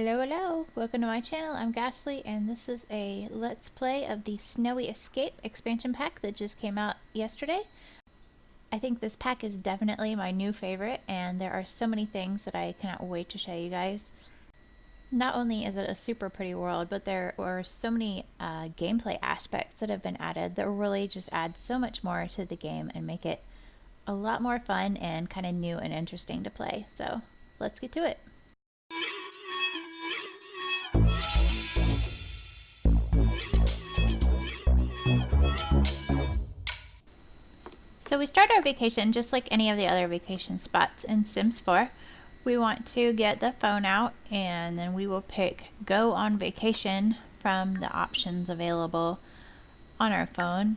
Hello, welcome to my channel. I'm Ghastly, and this is a Let's Play of the Snowy Escape expansion pack that just came out yesterday. I think this pack is definitely my new favorite, and there are so many things that I cannot wait to show you guys. Not only is it a super pretty world, but there are so many gameplay aspects that have been added that really just add so much more to the game and make it a lot more fun and kind of new and interesting to play. So let's get to it. So we start our vacation just like any of the other vacation spots in Sims 4. We want to get the phone out, and then we will pick Go on Vacation from the options available on our phone.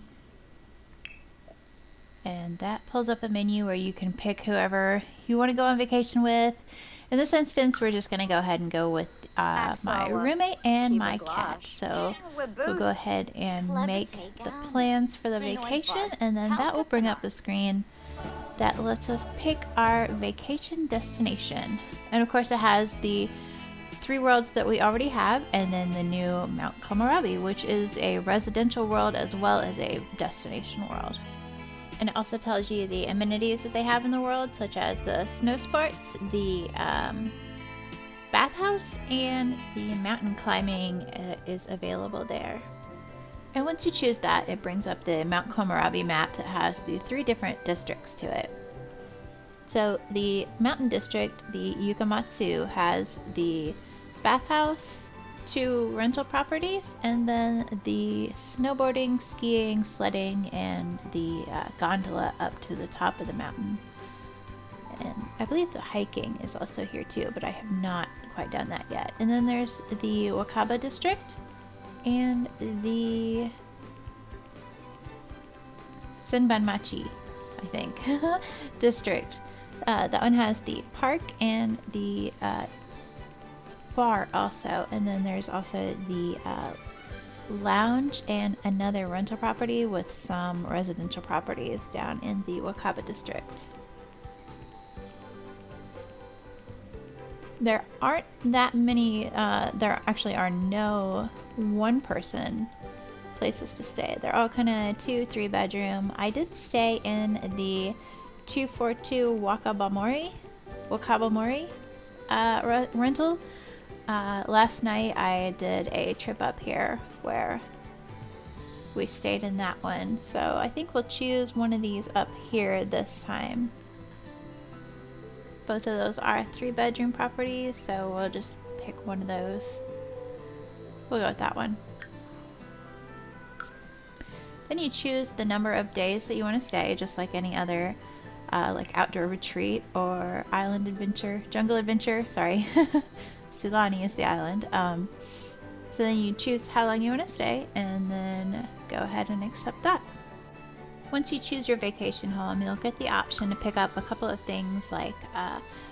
And that pulls up a menu where you can pick whoever you want to go on vacation with. In this instance, we're just going to go ahead and go with my roommate and my cat. So we'll go ahead and make the plans for the vacation, and then that will bring up the screen that lets us pick our vacation destination. And of course it has the 3 worlds that we already have, and then the new Mount Komorebi, which is a residential world as well as a destination world. And it also tells you the amenities that they have in the world, such as the snow sports, the bathhouse, and the mountain climbing is available there. And once you choose that, it brings up the Mount Komorebi map that has the 3 different districts to it. So the mountain district, the Yukamatsu, has the bathhouse, 2 rental properties, and then the snowboarding, skiing, sledding, and the gondola up to the top of the mountain. And I believe the hiking is also here too, but I have not quite done that yet. And then there's the Wakaba district and the Senbanmachi, I think, district. That one has the park and the bar also, and then there's also the lounge and another rental property with some residential properties down in the Wakaba district. There aren't that many, there actually are no 1-person places to stay. They're all kind of 2-3 bedroom. I did stay in the 242 Wakabamori rental. Last night I did a trip up here where we stayed in that one, so I think we'll choose one of these up here this time. Both of those are 3-bedroom properties, so we'll just pick one of those. We'll go with that one. Then you choose the number of days that you want to stay, just like any other like outdoor retreat or island adventure, jungle adventure, sorry. Sulani is the island. So then you choose how long you want to stay, and then go ahead and accept that. Once you choose your vacation home, you'll get the option to pick up a couple of things like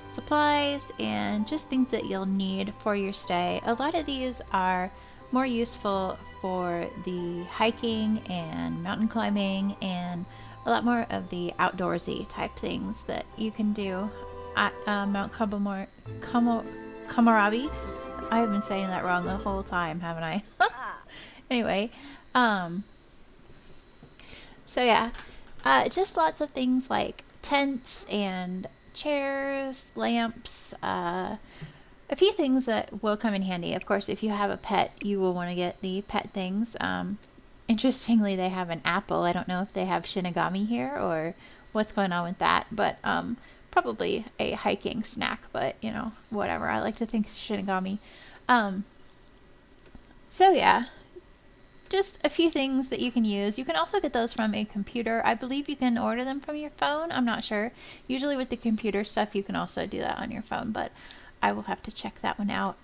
supplies and just things that you'll need for your stay. A lot of these are more useful for the hiking and mountain climbing and a lot more of the outdoorsy type things that you can do at Mount Komorebi. I have been saying that wrong the whole time, haven't I? Anyway, so yeah, just lots of things like tents and chairs, lamps, a few things that will come in handy. Of course, if you have a pet, you will want to get the pet things. Interestingly, they have an apple. I don't know if they have Shinigami here or what's going on with that, but probably a hiking snack, but you know, whatever. I like to think Shinigami. So yeah, just a few things that you can use. You can also get those from a computer. I believe you can order them from your phone. I'm not sure. Usually with the computer stuff, you can also do that on your phone, but I will have to check that one out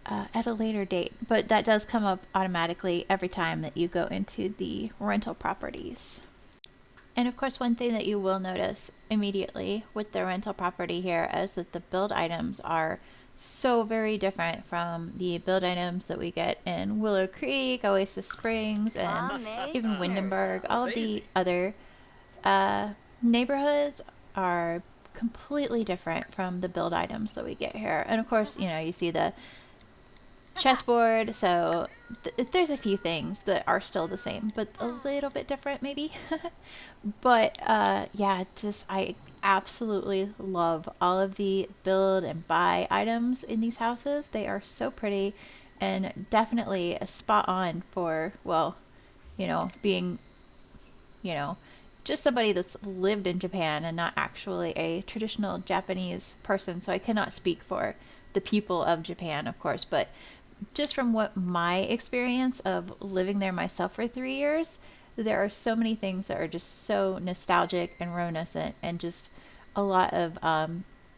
at a later date. But that does come up automatically every time that you go into the rental properties. And of course, one thing that you will notice immediately with the rental property here is that the build items are so very different from the build items that we get in Willow Creek, Oasis Springs, and even Windenburg. All of the other neighborhoods are completely different from the build items that we get here. And of course, you know, you see the chessboard. So there's a few things that are still the same, but a little bit different maybe. But yeah, just I absolutely love all of the build and buy items in these houses. They are so pretty and definitely a spot on for, well, being, you know, just somebody that's lived in Japan and not actually a traditional Japanese person. So I cannot speak for the people of Japan, of course, but just from what my experience of living there myself for 3 years, there are so many things that are just so nostalgic and reminiscent, and just a lot of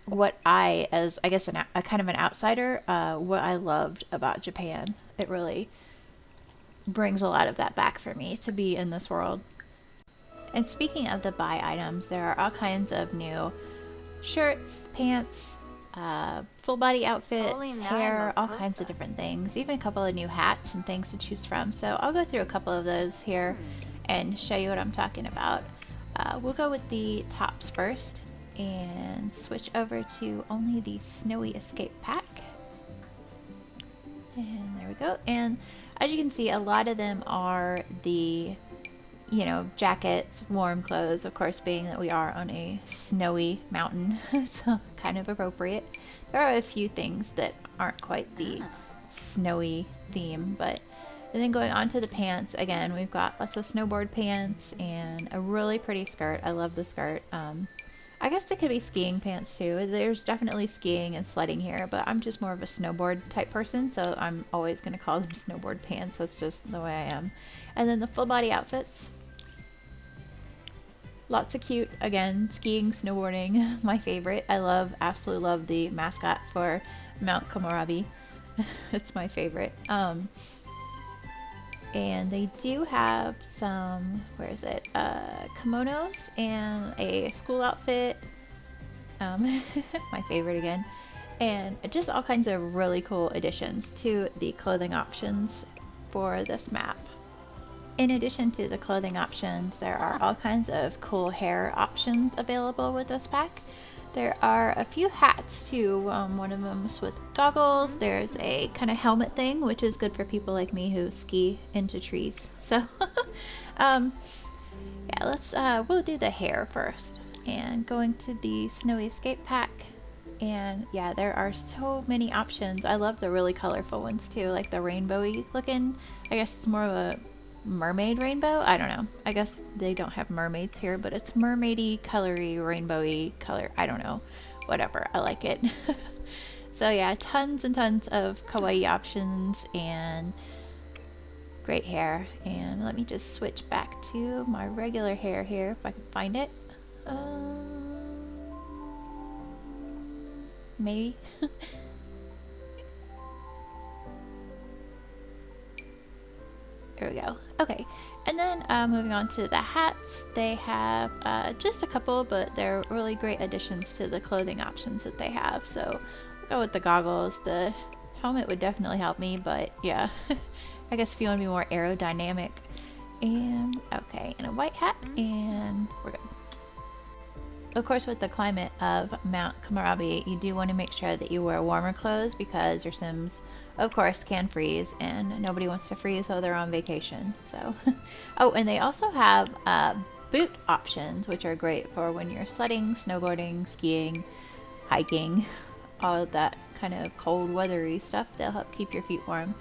what I, as I guess a kind of an outsider, what I loved about Japan. It really brings a lot of that back for me to be in this world. And speaking of the buy items, there are all kinds of new shirts, pants, full body outfits, hair, all kinds of different things, even a couple of new hats and things to choose from. So I'll go through a couple of those here and show you what I'm talking about. We'll go with the tops first and switch over to only the Snowy Escape Pack. And there we go. And as you can see, a lot of them are the jackets, warm clothes, of course, being that we are on a snowy mountain, so kind of appropriate. There are a few things that aren't quite the snowy theme, and then going on to the pants, again, we've got lots of snowboard pants and a really pretty skirt. I love the skirt. I guess they could be skiing pants too. There's definitely skiing and sledding here, but I'm just more of a snowboard type person, so I'm always going to call them snowboard pants. That's just the way I am. And then the full body outfits. Lots of cute, again, skiing, snowboarding, my favorite. Absolutely love the mascot for Mount Komorebi. It's my favorite. And they do have some, kimonos and a school outfit. My favorite again. And just all kinds of really cool additions to the clothing options for this map. In addition to the clothing options, there are all kinds of cool hair options available with this pack. There are a few hats too. One of them's with goggles. There's a kind of helmet thing, which is good for people like me who ski into trees. So, yeah, we'll do the hair first. And going to the Snowy Escape Pack. And yeah, there are so many options. I love the really colorful ones too, like the rainbowy looking. I guess it's more of a mermaid rainbow. I don't know. I guess they don't have mermaids here, but it's mermaidy, colory, rainbowy color. I don't know. Whatever. I like it. So yeah, tons and tons of kawaii options and great hair. And let me just switch back to my regular hair here if I can find it. Maybe. There we go. Okay, and then moving on to the hats, they have just a couple, but they're really great additions to the clothing options that they have. So I'll go with the goggles. The helmet would definitely help me, but yeah, I guess if you want to be more aerodynamic. And okay, and a white hat, and we're good. Of course, with the climate of Mount Komorebi, you do want to make sure that you wear warmer clothes because your Sims, of course, can freeze, and nobody wants to freeze while they're on vacation. So, oh, and they also have boot options, which are great for when you're sledding, snowboarding, skiing, hiking, all of that kind of cold, weathery stuff. They'll help keep your feet warm.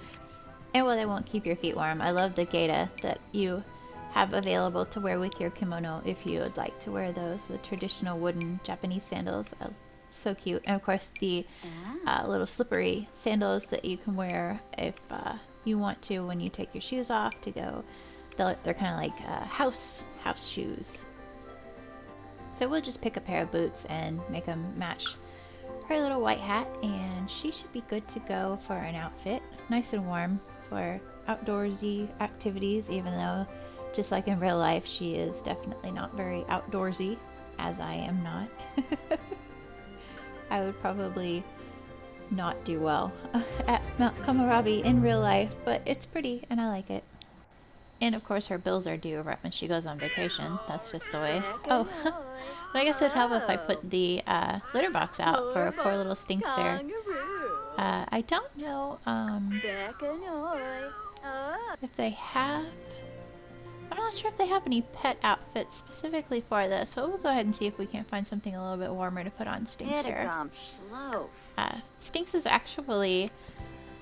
And while they won't keep your feet warm, I love the gaita that you have available to wear with your kimono if you would like to wear those. The traditional wooden Japanese sandals are so cute. And of course the little slippery sandals that you can wear if you want to when you take your shoes off to go. They're kind of like house shoes. So we'll just pick a pair of boots and make them match her little white hat, and she should be good to go for an outfit. Nice and warm for outdoorsy activities, even though just like in real life, she is definitely not very outdoorsy, as I am not. I would probably not do well at Mount Komorebi in real life, but it's pretty and I like it. And of course her bills are due right when she goes on vacation. That's just the way. Oh, but I guess it would help if I put the litter box out for poor little Stinks there. I don't know if they have. I'm not sure if they have any pet outfits specifically for this, but we'll go ahead and see if we can't find something a little bit warmer to put on Stinks here. Stinks is actually,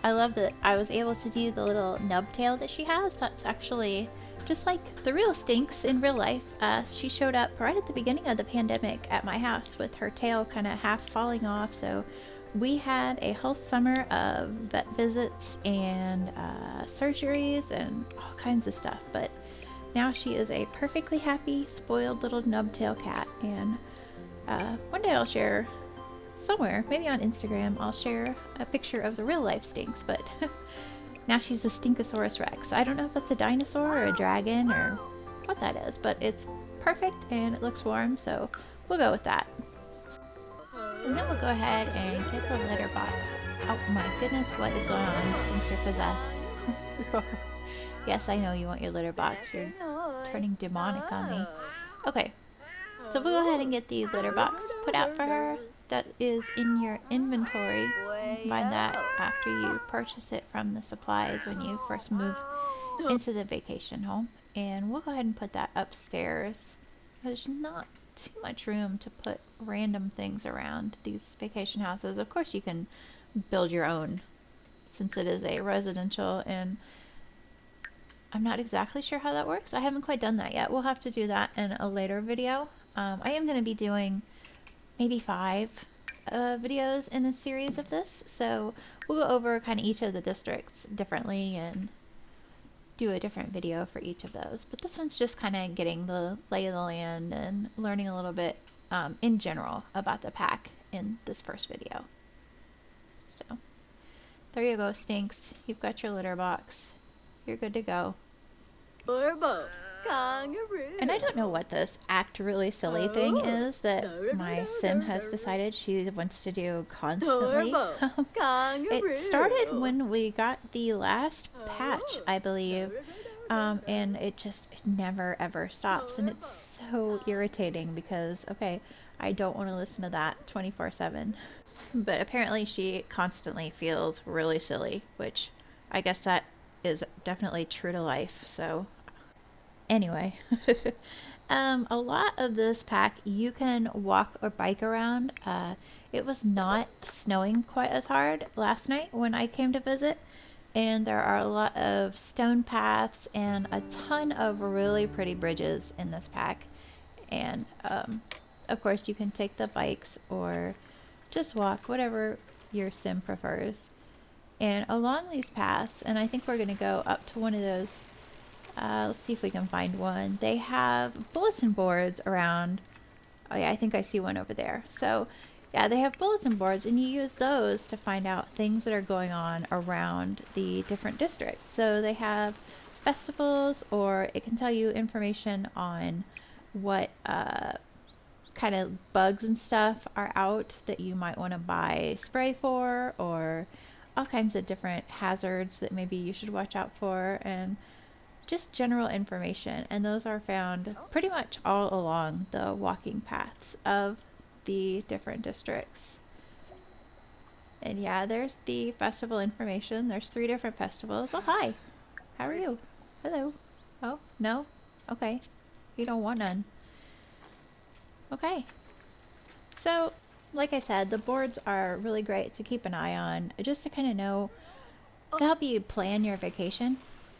I love that I was able to do the little nub tail that she has. That's actually just like the real Stinks in real life. She showed up right at the beginning of the pandemic at my house with her tail kind of half falling off, so we had a whole summer of vet visits and surgeries and all kinds of stuff, but now she is a perfectly happy, spoiled little nubtail cat, and one day I'll share somewhere, maybe on Instagram, I'll share a picture of the real life Stinks, but now she's a Stinkosaurus Rex. I don't know if that's a dinosaur or a dragon or what that is, but it's perfect and it looks warm, so we'll go with that. And then we'll go ahead and get the litter box. Oh my goodness, what is going on? Stinks are possessed. Yes, I know you want your litter box. You're turning demonic on me. Okay, so we'll go ahead and get the litter box put out for her. That is in your inventory. Find that after you purchase it from the supplies when you first move into the vacation home. And we'll go ahead and put that upstairs. There's not too much room to put random things around these vacation houses. Of course, you can build your own since it is a residential, and I'm not exactly sure how that works. I haven't quite done that yet. We'll have to do that in a later video. I am going to be doing maybe 5 videos in a series of this, so we'll go over kind of each of the districts differently and do a different video for each of those. But this one's just kind of getting the lay of the land and learning a little bit in general about the pack in this first video. So there you go, Stinks. You've got your litter box. You're good to go. And I don't know what this act really silly thing is that my sim has decided she wants to do constantly. It started when we got the last patch, I believe, and it never ever stops, and it's so irritating because, okay, I don't want to listen to that 24/7, but apparently she constantly feels really silly, which I guess that is definitely true to life. So anyway, a lot of this pack you can walk or bike around. It was not snowing quite as hard last night when I came to visit, and there are a lot of stone paths and a ton of really pretty bridges in this pack. And of course you can take the bikes or just walk, whatever your sim prefers. And along these paths, and I think we're going to go up to one of those, let's see if we can find one. They have bulletin boards around. Oh yeah, I think I see one over there. So yeah, they have bulletin boards, and you use those to find out things that are going on around the different districts. So they have festivals, or it can tell you information on what kind of bugs and stuff are out that you might want to buy spray for, or all kinds of different hazards that maybe you should watch out for, and just general information. And those are found pretty much all along the walking paths of the different districts. And yeah, there's the festival information. There's 3 different festivals. Oh, hi. How are you? Hello. Oh, no? Okay. You don't want none. Okay. So, like I said, the boards are really great to keep an eye on, just to kind of know, to help you plan your vacation,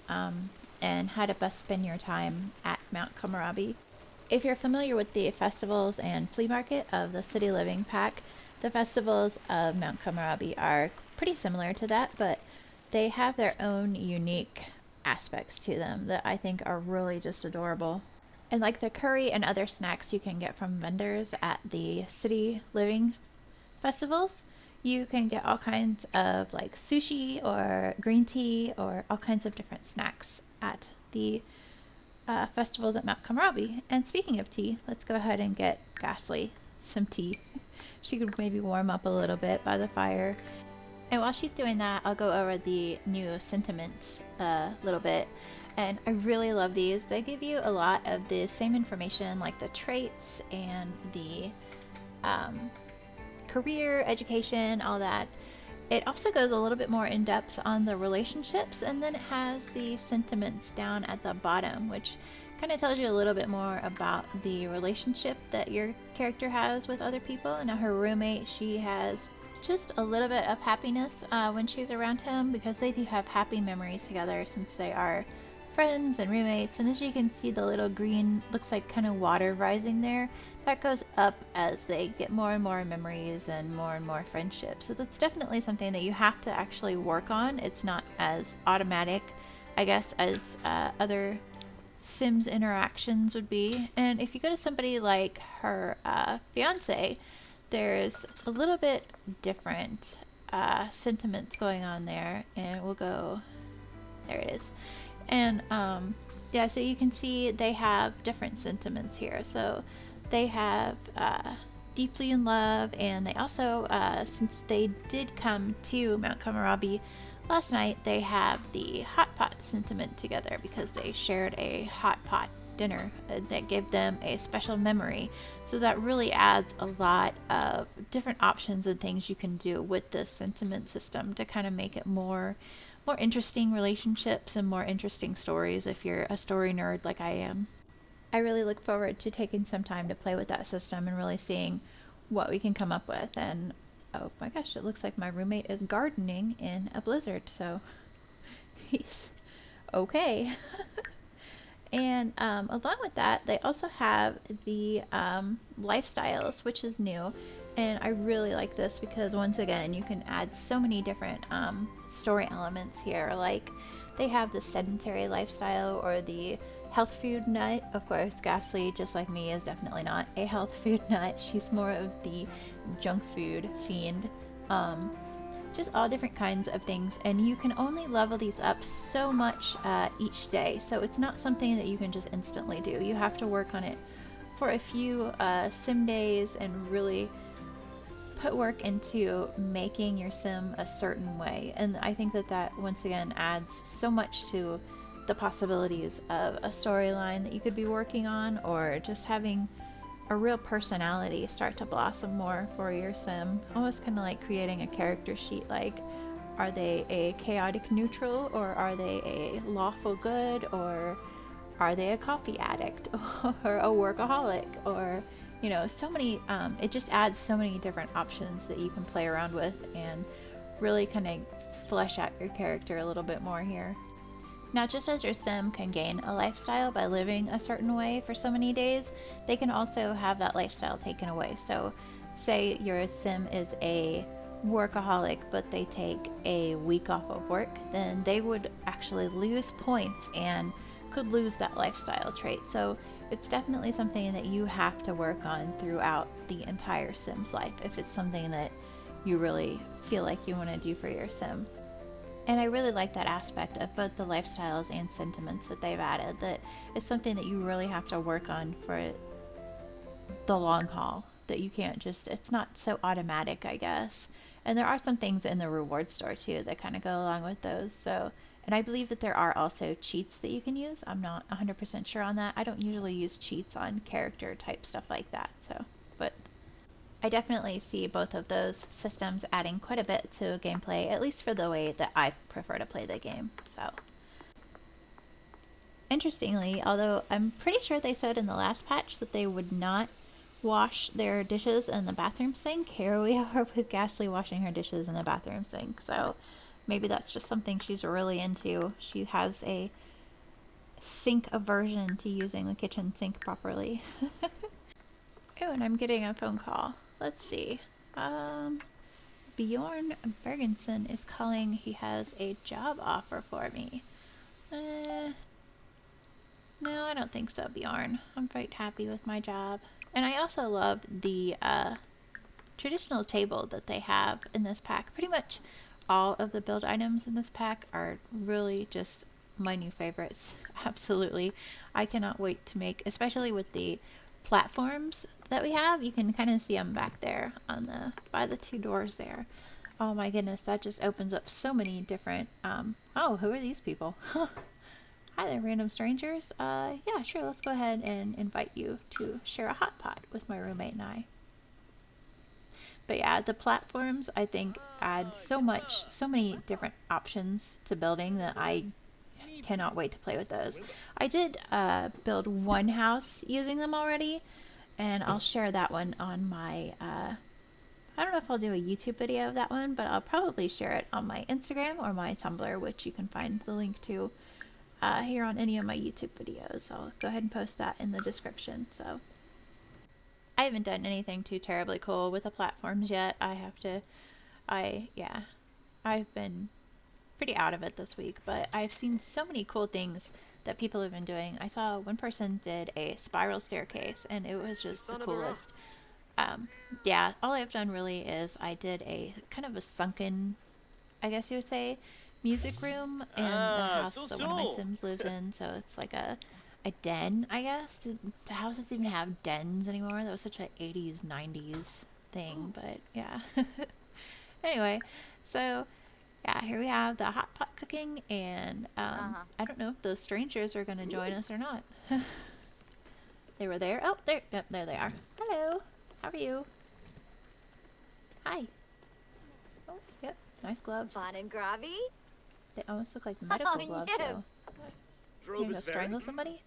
and how to best spend your time at Mount Komorebi. If you're familiar with the festivals and flea market of the City Living pack, the festivals of Mount Komorebi are pretty similar to that, but they have their own unique aspects to them that I think are really just adorable. And like the curry and other snacks you can get from vendors at the City Living festivals, you can get all kinds of like sushi or green tea or all kinds of different snacks at the festivals at Mount Komorebi. And speaking of tea, let's go ahead and get Ghastly some tea. She could maybe warm up a little bit by the fire. And while she's doing that, I'll go over the new sentiments a little bit. And I really love these. They give you a lot of the same information, like the traits and the career, education, all that. It also goes a little bit more in depth on the relationships, and then it has the sentiments down at the bottom, which kind of tells you a little bit more about the relationship that your character has with other people. And now her roommate, she has just a little bit of happiness when she's around him, because they do have happy memories together since they are friends and roommates. And as you can see, the little green looks like kind of water rising there, that goes up as they get more and more memories and more friendships. So that's definitely something that you have to actually work on. It's not as automatic, I guess, as other Sims interactions would be. And if you go to somebody like her fiance, there's a little bit different sentiments going on there. And we'll go, there it is. And yeah, so you can see they have different sentiments here. So they have deeply in love, and they also, since they did come to Mount Komorebi last night, they have the hot pot sentiment together because they shared a hot pot dinner that gave them a special memory. So that really adds a lot of different options and things you can do with this sentiment system to kind of make it more interesting relationships and more interesting stories if you're a story nerd like I am. I really look forward to taking some time to play with that system and really seeing what we can come up with. And oh my gosh, it looks like my roommate is gardening in a blizzard, so he's okay. And along with that, they also have the lifestyles, which is new. And I really like this because, once again, you can add so many different story elements here. Like, they have the sedentary lifestyle or the health food nut. Of course, Ghastly, just like me, is definitely not a health food nut. She's more of the junk food fiend. Just all different kinds of things, and you can only level these up so much each day, so it's not something that you can just instantly do. You have to work on it for a few sim days and really put work into making your sim a certain way. And I think that once again adds so much to the possibilities of a storyline that you could be working on, or just having a real personality start to blossom more for your sim. Almost kind of like creating a character sheet, like, are they a chaotic neutral, or are they a lawful good, or are they a coffee addict, or a workaholic, or, you know, so many, it just adds so many different options that you can play around with and really kind of flesh out your character a little bit more here. Now, just as your sim can gain a lifestyle by living a certain way for so many days, they can also have that lifestyle taken away. So, say your sim is a workaholic, but they take a week off of work, then they would actually lose points and could lose that lifestyle trait. So, it's definitely something that you have to work on throughout the entire sim's life if it's something that you really feel like you want to do for your sim. And I really like that aspect of both the lifestyles and sentiments that they've added, that it's something that you really have to work on for the long haul, that you can't just, it's not so automatic, I guess. And there are some things in the reward store too that kind of go along with those. So, and I believe that there are also cheats that you can use. I'm not 100% sure on that. I don't usually use cheats on character type stuff like that. So, but I definitely see both of those systems adding quite a bit to gameplay, at least for the way that I prefer to play the game. So, interestingly, although I'm pretty sure they said in the last patch that they would not wash their dishes in the bathroom sink, here we are with Ghastly washing her dishes in the bathroom sink. So maybe that's just something she's really into. She has a sink aversion to using the kitchen sink properly. Oh, and I'm getting a phone call. Let's see. Bjorn Bergensen is calling. He has a job offer for me. No, I don't think so, Bjorn. I'm quite happy with my job. And I also love the traditional table that they have in this pack. Pretty much all of the build items in this pack are really just my new favorites. Absolutely. I cannot wait to make, especially with the platforms that we have. You can kind of see them back there on the by the two doors there. Oh my goodness, that just opens up so many different oh, who are these people? Hi there, random strangers. Yeah, sure, let's go ahead and invite you to share a hot pot with my roommate and I. But yeah, the platforms I think add so many different options to building that I cannot wait to play with those. I did build one house using them already, and I'll share that one on my. I don't know if I'll do a YouTube video of that one, but I'll probably share it on my Instagram or my Tumblr, which you can find the link to here on any of my YouTube videos. I'll go ahead and post that in the description. So I haven't done anything too terribly cool with the platforms yet. I've been pretty out of it this week, but I've seen so many cool things that people have been doing. I saw one person did a spiral staircase, and it was just the coolest. Yeah, all I've done really is I did a kind of a sunken, I guess you would say, music room in the house that one of my Sims lives in. So it's like a den, I guess. The houses even have dens anymore. That was such a 80s, 90s thing, but yeah. Anyway, so yeah, here we have the hot pot cooking, and I don't know if those strangers are going to join us or not. They were there. Oh, there, yep, there they are. Hello, how are you? Hi. Oh, yep, nice gloves. Fun and Gravi? They almost look like medical gloves, yes. though. You gonna strangle somebody?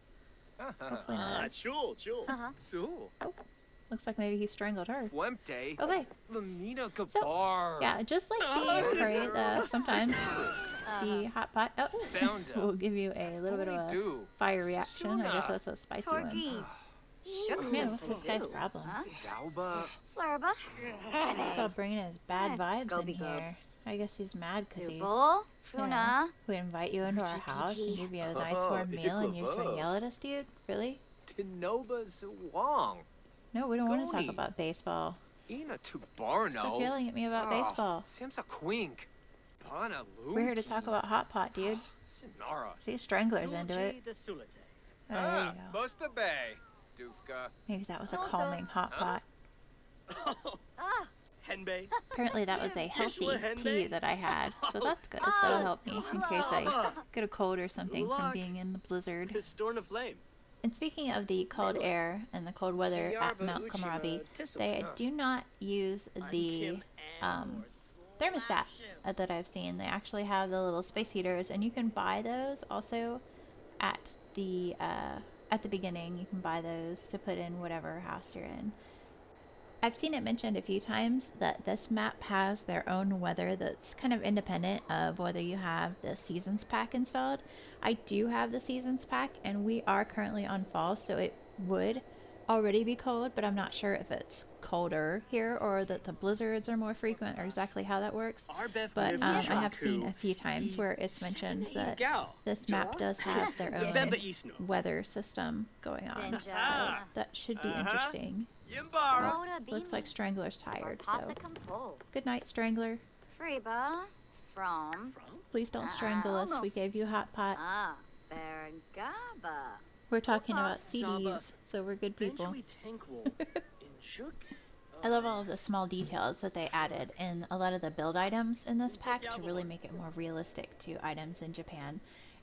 Hopefully not. Sure. Oh, looks like maybe he strangled her. Fuente. Okay. So, yeah, just like the parade, sometimes the hot pot will give you a little bit of a fire reaction. I guess that's a spicy one. Man, what's this guy's problem? Flurba? He's all bringing his bad vibes in here. I guess he's mad because he, Funa. we invite you into our house and give you a nice warm meal and you just want to yell at us, dude? Really? Wong. No, we don't want to talk about baseball. Stop yelling at me about baseball. We're here to talk about hot pot, dude. See, Strangler's into it. Oh, there you go. Maybe that was a calming hot pot. Apparently that was a healthy tea that I had, so that's good. That'll help me in case I get a cold or something from being in the blizzard. And speaking of the cold air and the cold weather at Mount Komorebi, they do not use the thermostat that I've seen. They actually have the little space heaters, and you can buy those also at the beginning. You can buy those to put in whatever house you're in. I've seen it mentioned a few times that this map has their own weather that's kind of independent of whether you have the seasons pack installed. I do have the seasons pack, and we are currently on fall, so it would already be cold, but I'm not sure if it's colder here or that the blizzards are more frequent or exactly how that works. But I have seen a few times where it's mentioned that this map does have their own weather system going on, so that should be interesting. Oh, looks like Strangler's tired, so good night, Strangler. Please don't strangle us. We gave you hot pot. We're talking about CDs, so we're good people. I love all of the small details that they added in a lot of the build items in this pack to really make it more realistic to items in Japan.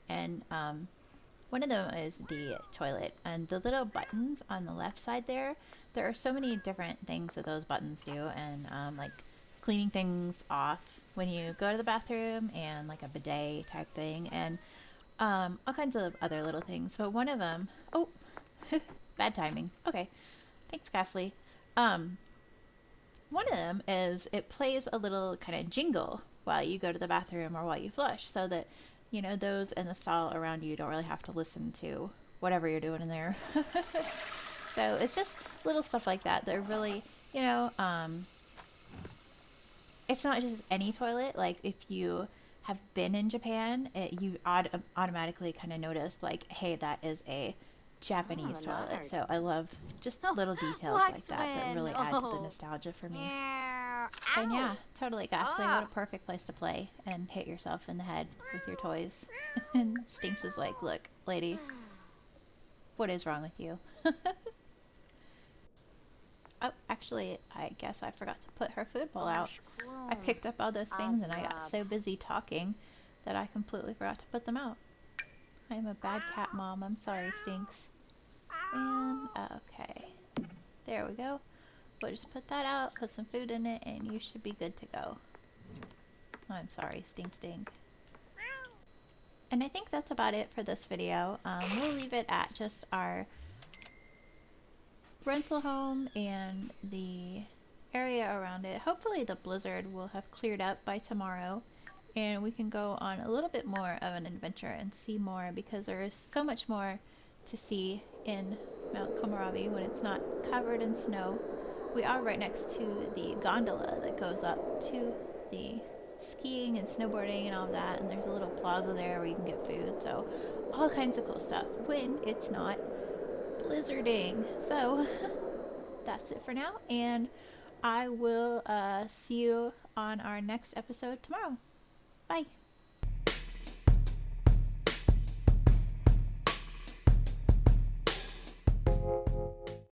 And one of them is the toilet, and the little buttons on the left side there are so many different things that those buttons do, and like cleaning things off when you go to the bathroom, and like a bidet type thing, and all kinds of other little things. But one of them, oh, bad timing. Okay, thanks, Ghastly. One of them is it plays a little kind of jingle while you go to the bathroom or while you flush, so that you know those in the stall around you don't really have to listen to whatever you're doing in there. So it's just little stuff like that that are really, you know, it's not just any toilet. Like if you have been in Japan, you automatically kind of notice like, hey, that is a Japanese toilet. So I love just little details like that really add to the nostalgia for me. And yeah, totally, Ghastly. What a perfect place to play and hit yourself in the head with your toys. And Stinks is like, look, lady, what is wrong with you? Oh, actually, I guess I forgot to put her food bowl out. I picked up all those things and I got so busy talking that I completely forgot to put them out. I am a bad cat mom. I'm sorry, Stinks. And, okay. There we go. But just put that out, put some food in it, and you should be good to go. Oh, I'm sorry, stink stink. And I think that's about it for this video. We'll leave it at just our rental home and the area around it. Hopefully the blizzard will have cleared up by tomorrow and we can go on a little bit more of an adventure and see more, because there is so much more to see in Mount Komorebi when it's not covered in snow. We are right next to the gondola that goes up to the skiing and snowboarding and all of that, and there's a little plaza there where you can get food, so all kinds of cool stuff when it's not blizzarding. So that's it for now, and I will see you on our next episode tomorrow. Bye.